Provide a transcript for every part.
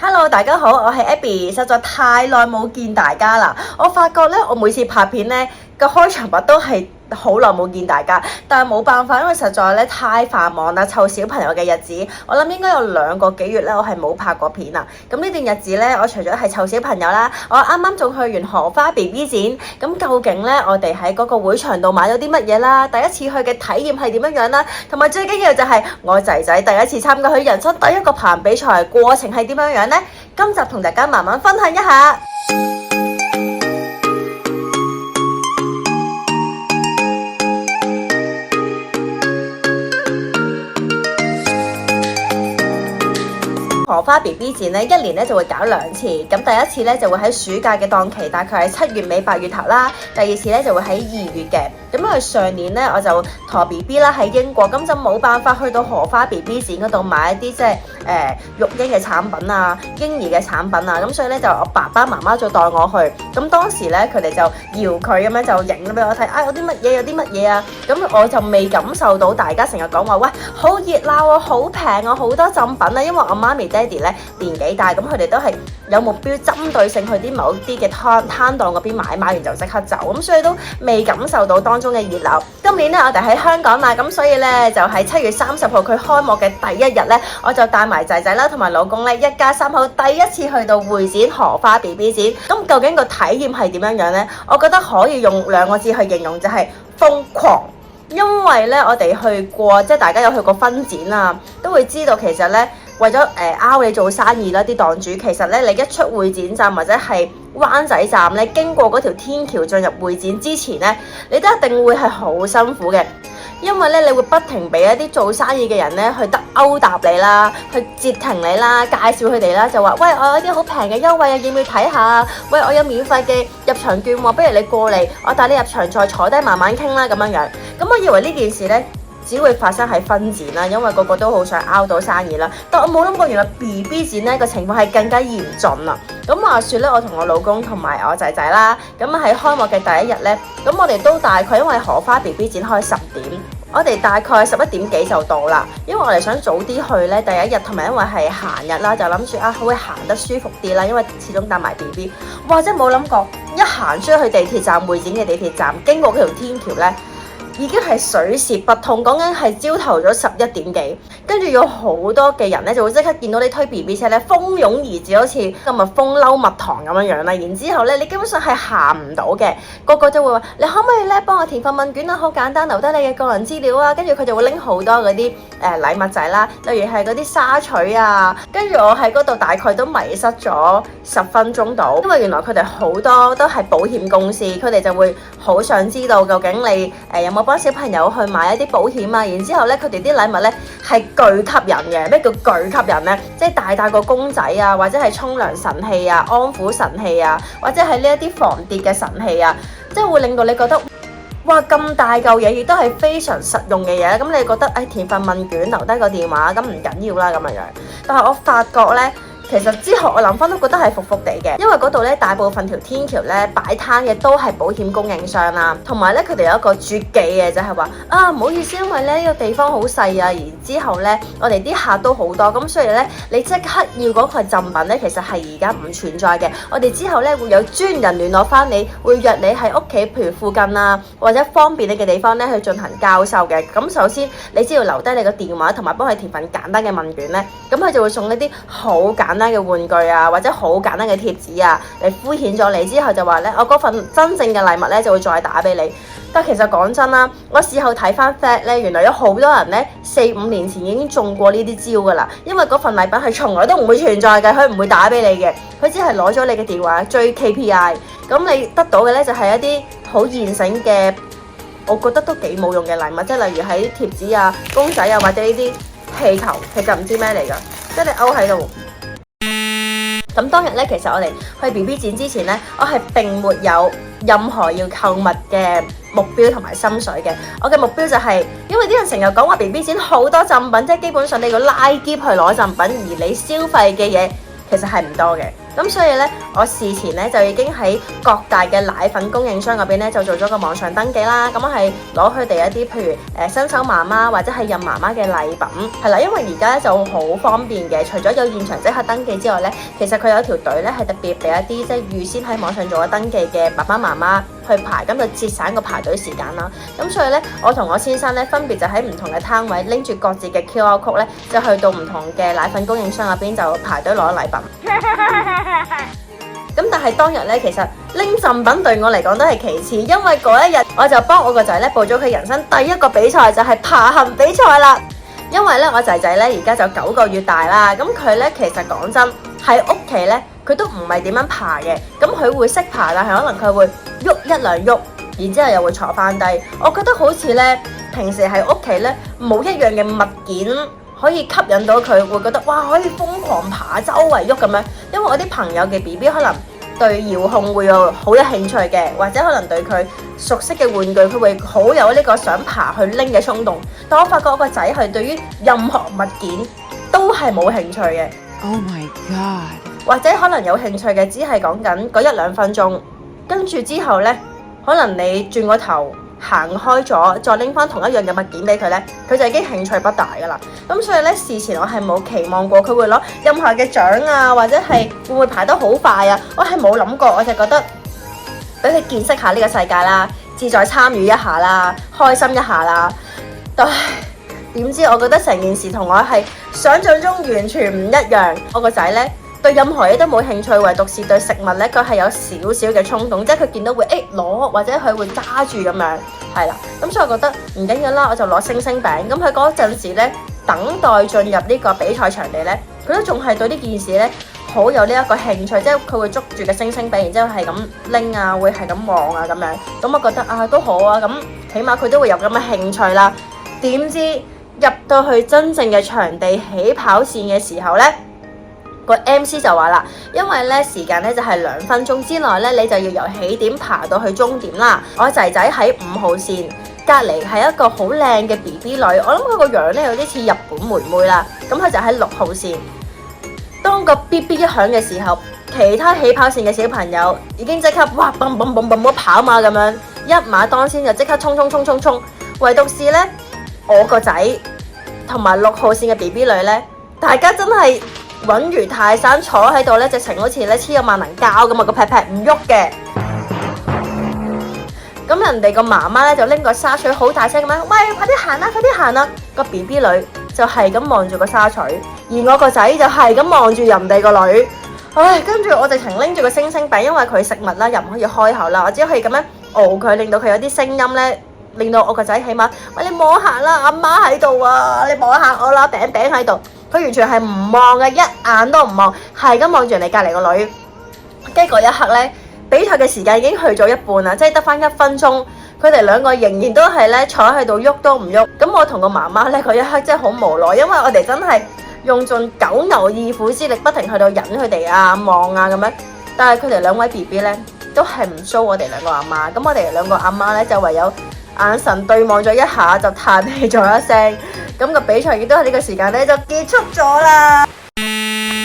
Hello，大家好，我係 Abby，實在太耐冇見大家啦。我發覺咧，我每次拍片咧個開場白都係好耐冇見大家，但係冇辦法，因為實在咧太繁忙啦，湊小朋友嘅日子，我諗應該有2個幾月咧，我係冇拍過片啦。咁呢段日子咧，我除咗係湊小朋友啦，我啱啱仲去完荷花 BB 展。咁究竟咧，我哋喺嗰個會場度買咗啲乜嘢啦？第一次去嘅體驗係點樣樣啦？同埋最緊要就係我仔仔第一次參加佢人生第一個爬比賽，過程係點樣樣呢？今集同大家慢慢分享一下。荷花 BB 展咧，一年咧就會搞2次。咁第一次咧就會喺暑假嘅檔期，大概係7月尾8月頭啦。第二次咧就會喺2月嘅。咁因為上年咧我就陀 BB 啦喺英國，咁就冇辦法去到荷花 BB 展嗰度買一啲即係育嬰嘅產品啊、嬰兒嘅產品啊。咁所以咧就我爸爸媽媽就帶我去。咁當時咧佢哋就搖佢咁樣就影咗俾我睇，有啲乜嘢有啲乜嘢啊。咁我就未感受到大家成日講話，喂，好熱鬧啊，好平啊，好多贈品啊。因為我媽咪爹哋咧年紀大，咁佢哋都係有目標針對性去啲某啲嘅攤檔嗰邊買完就即刻走，咁所以都未感受到當中嘅熱鬧。今年咧我哋喺香港嘛，咁所以咧就喺7月30號佢開幕嘅第一日咧，我就帶埋仔仔啦同埋老公咧一家3口第一次去到會展荷花 BB 展。咁究竟個體驗係點樣樣呢？我覺得可以用2個字去形容，就係瘋狂。因為咧我哋去過，即係大家有去過分展啊，都會知道其實咧為咗拗你做生意啦，啲檔主其實咧你一出會展站或者係灣仔站咧，經過嗰條天橋進入會展之前咧，你都一定會係好辛苦嘅。因為咧，你會不停俾一啲做生意嘅人咧去勾搭你啦，去截停你啦，介紹佢哋啦，就話喂，我有啲好平嘅優惠啊，要唔要睇下？喂，我有免費嘅入場券喎，不如你過嚟，我帶你入場再坐低慢慢傾啦咁樣樣。咁我以為呢件事咧只會發生喺分展啦，因為個個都好想拗到生意啦。但我冇諗過原來 BB 展咧個情況係更加嚴峻啦。咁話說咧，我同我老公同埋我仔仔啦，咁喺開幕嘅第一日咧，咁我哋都大概因為荷花 BB 展開10點，我哋大概11點幾就到啦。因為我哋想早啲去咧，第一日同埋因為係閒日啦，就諗住會行得舒服啲啦，因為始終帶埋 BB。哇！真係冇諗過一行出去地鐵站，會展嘅地鐵站，經過嗰條天橋咧，已經係水泄不通，講緊係朝頭早11點幾，跟住有好多嘅人咧就會即刻見到你推 BB 車咧，蜂擁而至，好似今日蜂溜蜜糖咁樣樣啦。然之後咧，你基本上係行唔到嘅，個個就會話：你可唔可以咧幫我填份問卷啊？好簡單，留低你嘅個人資料啊。跟住佢就會拎好多嗰啲禮物仔啦，例如係嗰啲沙錘啊。跟住我喺嗰度大概都迷失咗10分鐘到，因為原來佢哋好多都係保險公司，佢哋就會好想知道究竟你有冇幫小朋友去買一啲保險啊。然之後咧，佢哋啲禮物咧係巨吸引嘅。咩叫巨吸引呢？即係大個公仔啊，或者係沖涼神器啊、安撫神器啊，或者係呢一啲防跌嘅神器啊，即係會令到你覺得哇，咁大嚿嘢，亦都係非常實用嘅嘢。咁你覺得填份問卷留低個電話咁唔緊要啦咁樣樣。但係我發覺咧，其實之後我諗翻都覺得係服服地嘅，因為嗰度咧大部分條天橋咧擺攤嘅都係保險供應商啦，同埋咧佢哋有一個絕技嘅，就係話唔好意思，因為咧呢個地方好細啊，然之後咧我哋啲客都好多，咁所以咧你即刻要嗰塊贈品咧，其實係而家唔存在嘅。我哋之後咧會有專人聯絡翻你，會約你喺屋企，譬如附近啊或者方便你嘅地方咧去進行交收嘅。咁首先你只要留低你個電話，同埋幫佢填份簡單嘅問卷咧，咁佢就會送一啲好簡單嘅玩具啊，或者好簡單嘅貼紙啊，嚟敷衍咗你之後就話咧，我嗰份真正嘅禮物咧就會再打俾你。但其實講真啦，我事後睇翻 fact 咧，原來有好多人咧4-5年前已經中過呢啲招噶啦，因為嗰份禮品係從來都唔會存在嘅，佢唔會打俾你嘅，佢只係攞咗你嘅電話追 KPI。咁你得到嘅咧就係一啲好現成嘅，我覺得都幾冇用嘅禮物，即係例如喺貼紙啊、公仔啊，或者呢啲氣球，其實唔知咩嚟噶，即係你勾喺度。咁當日咧，其實我哋去 BB 展之前咧，我係並沒有任何要購物嘅目標同埋心水嘅。我嘅目標就係，因為啲人成日講話 BB 展好多贈品，即係基本上你要拉喼去攞贈品，而你消費嘅嘢其實係唔多嘅。咁所以呢，我事前呢就已經喺各大嘅奶粉供應商嗰邊呢就做咗個網上登記啦。咁我係攞佢哋一啲譬如新手媽媽或者係孕媽媽嘅禮品，係啦，因為而家咧就好方便嘅，除咗有現場即刻登記之外呢，其實佢有條隊呢係特別俾一啲即係預先喺網上做咗登記嘅爸爸媽媽去排，咁就節省個排隊時間啦。咁所以呢，我同我先生呢分別就喺唔同嘅攤位拎住各自嘅 QR code 呢，就去到唔同嘅奶粉供應商嗰邊就排隊攞禮品。咁但係當日呢，其實拎贈品對我嚟講都係其次，因為嗰一日我就幫我個仔呢報咗佢人生第一個比賽，就係爬行比賽啦。因為呢，我仔仔呢而家就9個月大啦，咁佢呢其實講真喺屋企呢，佢都唔係點樣爬嘅，咁佢會識爬，但係可能佢會喐一兩喐，然之後又會坐翻低。我覺得好似呢，平時喺屋企呢，冇一樣嘅物件可以吸引到佢，會覺得哇可以瘋狂爬周圍喐咁樣。因為我啲朋友嘅 BB 可能對遙控會有好有興趣嘅，或者可能對佢熟悉嘅玩具佢會好有呢個想爬去拎嘅衝動。但我發覺我個仔係對於任何物件都係冇興趣嘅。Oh my god！或者可能有興趣嘅只係講緊嗰1-2分鐘，跟住之後呢，可能你轉個頭行開咗，再拎翻同一樣嘅物件俾佢呢，佢就已經興趣不大噶啦。咁所以呢，事前我係冇期望過佢會攞任何嘅獎啊，或者係會唔會排得好快啊，我係冇諗過。我就覺得俾佢見識下呢個世界啦，志在參與一下啦，開心一下啦。但係點知我覺得成件事同我係想像中完全唔一樣。我個仔呢，對任何嘢都冇興趣，唯獨是對食物呢，佢係有少少嘅衝動，即係佢見到會攞，或者佢會揸住咁樣，係啦。咁所以我覺得唔緊要啦，我就攞星星餅。咁佢嗰陣時呢，等待進入呢個比賽場地呢，佢都仲係對呢件事呢好有呢一個興趣，即係佢會捉住個星星餅，然之後係咁拎啊，會係咁望啊咁樣。咁我覺得啊都好啊，咁起碼佢都會有咁嘅興趣啦。點知入到去真正嘅場地起跑線嘅時候呢，個 MC 就話啦，因為呢時間呢就係2分鐘之內呢，你就要由起點爬到去終點啦。我仔仔喺5號線，隔離係一個好靚嘅 BB 女，我諗佢個樣呢有啲似日本妹妹啦。咁佢就喺6號線。當個 BB 一響嘅時候，其他起跑線嘅小朋友已經即刻哇嘣嘣嘣嘣咁跑馬咁樣，一馬當先就即刻衝，唯獨是呢，我個仔同埋6號線嘅 BB 女呢，大家真係穩如泰山坐喺度呢，直情好似呢黐咗萬能膠咁啊，個屁屁唔喐嘅。咁人哋個媽媽呢，就拎個沙錘好大聲咁樣，喂，快啲行啦，快啲行啦！個 BB 女就係咁望住個沙錘，而我個仔就係咁望住人哋個女。唉，跟住我直情拎住個星星餅，因為佢食物啦，又唔可以開口啦，我只可以咁樣熬佢，令到佢有啲聲音呢，令到我個仔起碼，喂，你摸下啦，阿媽喺度啊，你摸下我啦，餅喺度。佢完全係唔望嘅，一眼都唔望，係咁望住人哋隔離個女。跟住嗰一刻呢，比賽嘅時間已經去咗一半啦，即係得翻1分鐘。佢哋兩個仍然都係呢坐喺度喐都唔喐。咁我同個媽媽呢，嗰一刻真係好無奈，因為我哋真係用盡九牛二虎之力，不停去到引佢哋啊、望啊咁樣。但係佢哋2位 BB 呢，都係唔 show 我哋2個阿媽。咁我哋2個阿媽呢，就唯有眼神對望咗一下，就嘆氣咗一聲。咁個比賽亦都喺呢個時間呢，就結束咗啦。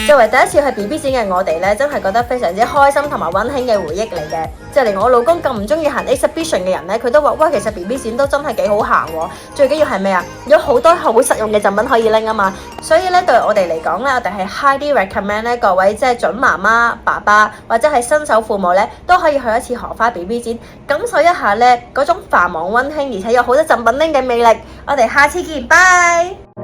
作為第一次去 BB 展嘅我哋呢，真係覺得非常之開心同埋溫馨嘅回憶嚟嘅。即係連我老公咁唔中意行 exhibition 嘅人呢，佢都話：哇，其實 BB 展都真係幾好行喎。最緊要係咩啊？有好多好實用嘅贈品可以拎啊嘛。所以呢，對我哋嚟講呢，我哋係 highly recommend 呢各位即係準媽媽、爸爸或者係新手父母呢，都可以去一次荷花 BB 展，感受一下呢嗰種繁忙溫馨而且有好多贈品拎嘅魅力。我哋下次見，拜。